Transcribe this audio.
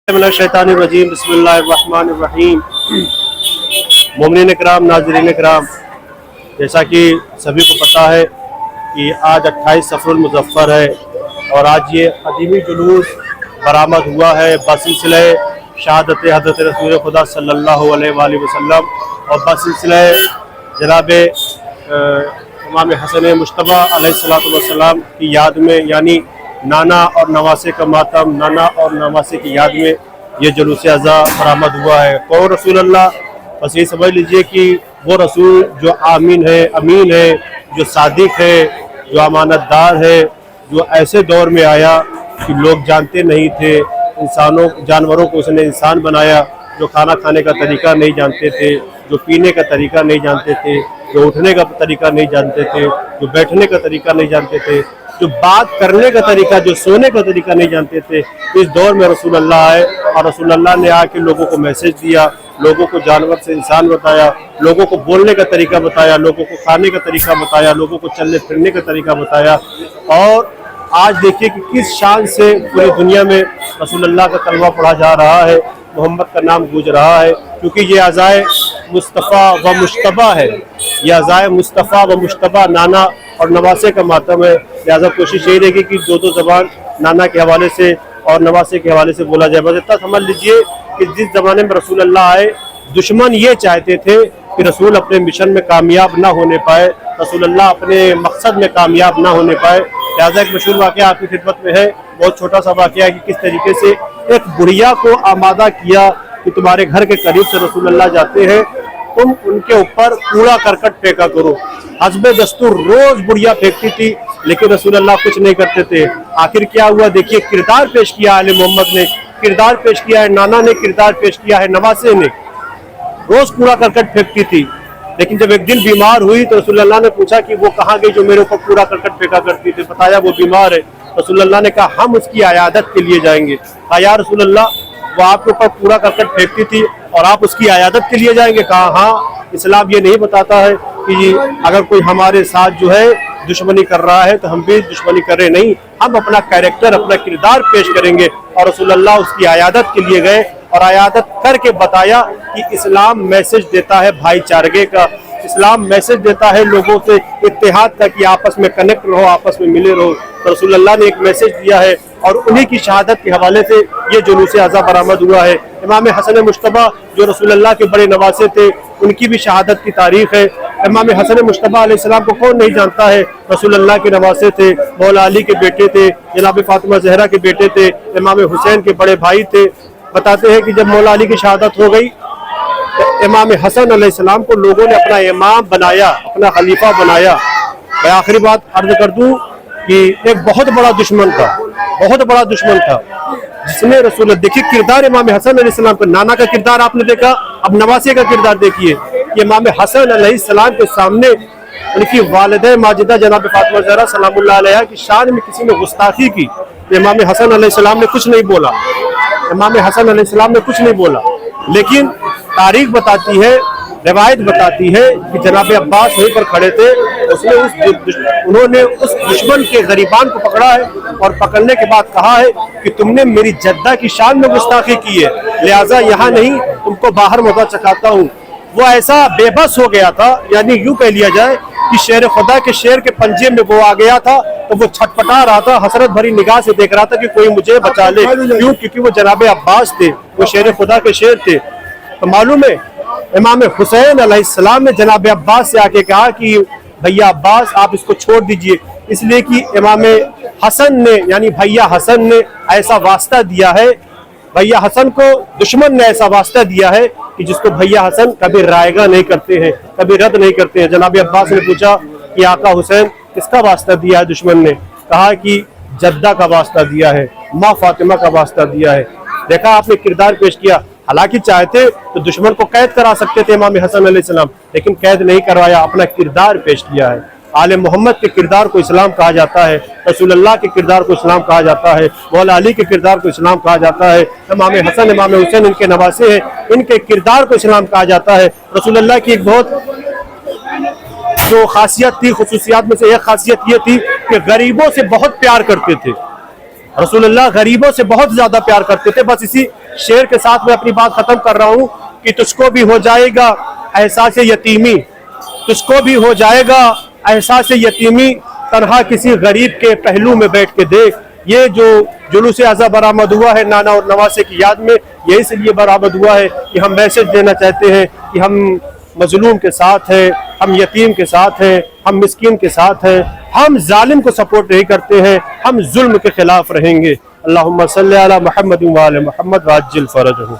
शैतानिर्रजीम बिस्मिल्लाहिर्रहमानिर्रहीम। मोमिनीन कराम, नाज़रीन कराम, जैसा कि सभी को पता है कि आज 28 सफ़रुल मुज़फ़्फ़र है और आज ये क़दीमी जुलूस बरामद हुआ है बसिलसिले शहादत हज़रत रसूल खुदा सल्लल्लाहु अलैहि वसल्लम और बसिलसिले जनाब इमाम हसन मुश्तबा अलैहिस्सलातु वस्सलाम की याद में, यानी नाना और नवासे का मातम, नाना और नवासे की याद में ये जुलूस अज़ा बरामद हुआ है। कौन रसूल अल्लाह? बस ये समझ लीजिए कि वो रसूल जो आमीन है, अमीन है, जो सादिक है, जो अमानतदार है, जो ऐसे दौर में आया कि लोग जानते नहीं थे, इंसानों जानवरों को उसने इंसान बनाया, जो खाना खाने का तरीका नहीं जानते थे, जो पीने का तरीका नहीं जानते थे, जो उठने का तरीका नहीं जानते थे, जो बैठने का तरीका नहीं जानते थे, जो बात करने का तरीका, जो सोने का तरीका नहीं जानते थे। इस दौर में रसूल अल्लाह आए और रसूल अल्लाह ने आके लोगों को मैसेज दिया, लोगों को जानवर से इंसान बताया, लोगों को बोलने का तरीका बताया, लोगों को खाने का तरीका बताया, लोगों को चलने फिरने का तरीका बताया। और आज देखिए कि किस शान से पूरी दुनिया में रसूल अल्लाह का कलमा पढ़ा जा रहा है, मोहम्मद का नाम गूंज रहा है, क्योंकि ये अज़ाए मुस्तफ़ा व मुश्तबा है। ये अज़ाए मुस्तफ़ा व मुश्तबा, नाना और नवासे का मातम है। लिहाजा कोशिश यही रहेगी कि दो ज़बान नाना के हवाले से और नवासे के हवाले से बोला जाए। बस इतना समझ लीजिए कि जिस ज़माने में रसूल अल्लाह आए, दुश्मन ये चाहते थे कि रसूल अपने मिशन में कामयाब ना होने पाए, रसूल अल्लाह अपने मकसद में कामयाब ना होने पाए। लिहाजा एक मशहूर वाक़या आपकी खिदमत में है, बहुत छोटा सा वाक़या है कि किस तरीके से एक बुढ़िया को आमादा किया कि तुम्हारे घर के करीब से रसूल अल्लाह जाते हैं, तुम उनके ऊपर कूड़ा करकट फेंका करो। हस्बे दस्तूर रोज बुढ़िया फेंकती थी, लेकिन रसूल अल्लाह कुछ नहीं करते थे। आखिर क्या हुआ? देखिए, किरदार पेश किया आले मोहम्मद ने, किरदार पेश किया है नाना ने, किरदार पेश किया है नवासे ने। रोज कूड़ा करकट फेंकती थी, लेकिन जब एक दिन बीमार हुई तो रसूल अल्लाह ने पूछा कि वो कहाँ गई जो मेरे ऊपर कूड़ा करकट फेंका करती थी? बताया वो बीमार है। रसूल अल्लाह ने कहा हम उसकी अयादत के लिए जाएंगे। कहा या रसूल अल्लाह, वो आपके ऊपर कूड़ा करकट फेंकती थी और आप उसकी अयादत के लिए जाएंगे? कहा हाँ, इस्लाम ये नहीं बताता है कि अगर कोई हमारे साथ जो है दुश्मनी कर रहा है तो हम भी दुश्मनी करें, नहीं, हम अपना कैरेक्टर, अपना किरदार पेश करेंगे। और रसूल अल्लाह उसकी अयादत के लिए गए और अयादत करके बताया कि इस्लाम मैसेज देता है भाईचारे का, इस्लाम मैसेज देता है लोगों से इत्तेहाद का, कि आपस में कनेक्ट रहो, आपस में मिले रहो। तो रसूल अल्लाह ने एक मैसेज दिया है और उन्हीं की शहादत के हवाले से ये जुलूस अज़ा बरामद हुआ है। इमाम हसन मुश्तबा जो रसूल अल्लाह के बड़े नवासे थे, उनकी भी शहादत की तारीख है। इमाम हसन मुश्तबा अलैहिस्सलाम को कौन नहीं जानता है? रसूल अल्लाह के नवासे थे, मौला अली के बेटे थे, जनाब फातिमा ज़हरा के बेटे थे, इमाम हुसैन के बड़े भाई थे। बताते हैं कि जब मौला अली की शहादत हो गई तो इमाम हसन अलैहिस्सलाम को लोगों ने अपना इमाम बनाया, अपना खलीफा बनाया। मैं आखिरी बात अर्ज कर दूं कि एक बहुत बड़ा दुश्मन था, बहुत बड़ा दुश्मन था, जिसने रसूल, देखिए किरदार इमाम हसन अलैहिस्सलाम का, नाना का किरदार आपने देखा, अब नवासे का किरदार देखिए कि इमाम हसन अलैहिस्सलाम के सामने उनकी वालिदा माजिदा जनाब फातिमा ज़हरा सलामुल्लाह अलैहा की शान में किसी ने गुस्ताखी की, इमाम हसन अलैहिस्सलाम ने कुछ नहीं बोला, इमाम हसन अलैहिस्सलाम ने कुछ नहीं बोला। लेकिन तारीख बताती है, रिवायत बताती है कि जनाब अब्बास वहीं पर खड़े थे, उन्होंने उस दुश्मन के गरीबान को पकड़ा है और पकड़ने के बाद कहा है कि तुमने मेरी जद्दा की शान में गुस्ताखी की है, लिहाजा यहाँ नहीं, तुमको बाहर मौका चखाता हूँ। वो ऐसा बेबस हो गया था, यानी यूं कह लिया जाए कि शेर खुदा के शेर के पंजे में वो आ गया था, तो वो छटपटा रहा था, हसरत भरी निगाह से देख रहा था कि कोई मुझे बचा ले। क्यों? क्योंकि वो जनाब अब्बास थे, वो शेर खुदा के शेर थे। तो मालूम है इमाम हुसैन अलैहिस्सलाम ने जनाब अब्बास से आके कहा कि भैया अब्बास, आप इसको छोड़ दीजिए, इसलिए कि इमाम हसन ने, यानी भैया हसन ने ऐसा वास्ता दिया है, भैया हसन को दुश्मन ने ऐसा वास्ता दिया है कि जिसको भैया हसन कभी रायगा नहीं करते हैं, कभी रद्द नहीं करते हैं। जनाब अब्बास ने पूछा कि आका हुसैन, किसका वास्ता दिया है दुश्मन ने? कहा कि जद्दा का वास्ता दिया है, माँ फातिमा का वास्ता दिया है। देखा आपने किरदार पेश किया। हालांकि चाहते तो दुश्मन को कैद करा सकते थे इमाम हसन अलैहिस्सलाम, लेकिन कैद नहीं करवाया, अपना किरदार पेश किया है। आले मोहम्मद के किरदार को इस्लाम कहा जाता है, रसूल अल्लाह के किरदार को इस्लाम कहा जाता है, मौला अली के किरदार को इस्लाम कहा जाता है, इमाम हसन इमाम हुसैन इनके नवासे हैं, इनके किरदार को इस्लाम कहा जाता है। रसूल अल्लाह की एक बहुत जो खासियत थी, खुसूसियात में से एक खासियत ये थी कि गरीबों से बहुत प्यार करते थे। रसूलुल्लाह गरीबों से बहुत ज्यादा प्यार करते थे। बस इसी शेर के साथ मैं अपनी बात खत्म कर रहा हूँ कि तुझको भी हो जाएगा एहसास यतीमी, तुझको भी हो जाएगा एहसास यतीमी, तन्हा किसी गरीब के पहलू में बैठ के देख। ये जो जुलूस अज़ा बरामद हुआ है नाना और नवासे की याद में, ये इसलिए बरामद हुआ है कि हम मैसेज देना चाहते हैं कि हम मजलूम के साथ हैं, हम यतीम के साथ हैं, हम मिस्कीन के साथ हैं, हम जालिम को सपोर्ट नहीं करते हैं, हम जुल्म के खिलाफ रहेंगे। अल्लाहुम्मा सल्ली अला मुहम्मद व आले मुहम्मद व अज्जिल फरजहू।